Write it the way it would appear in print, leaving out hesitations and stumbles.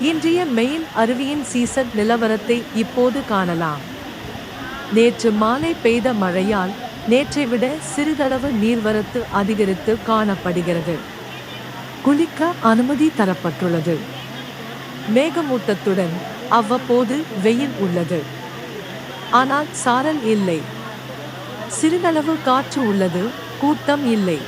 இன்றைய main அருவியின் season நிலவரத்தை இப்போது காணலாம். நேற்று மாலை பெய்த மழையால் நேற்றை விட சிறிதளவு நீர்வரத்து அதிகரித்து காணப்படுகிறது. குளிக்க அனுமதி தரப்பட்டுள்ளது. மேகமூட்டத்துடன் அவ்வப்போது வெயில் உள்ளது. ஆனால் சாரல் இல்லை. சிறிதளவு காற்று உள்ளது, கூட்டம் இல்லை.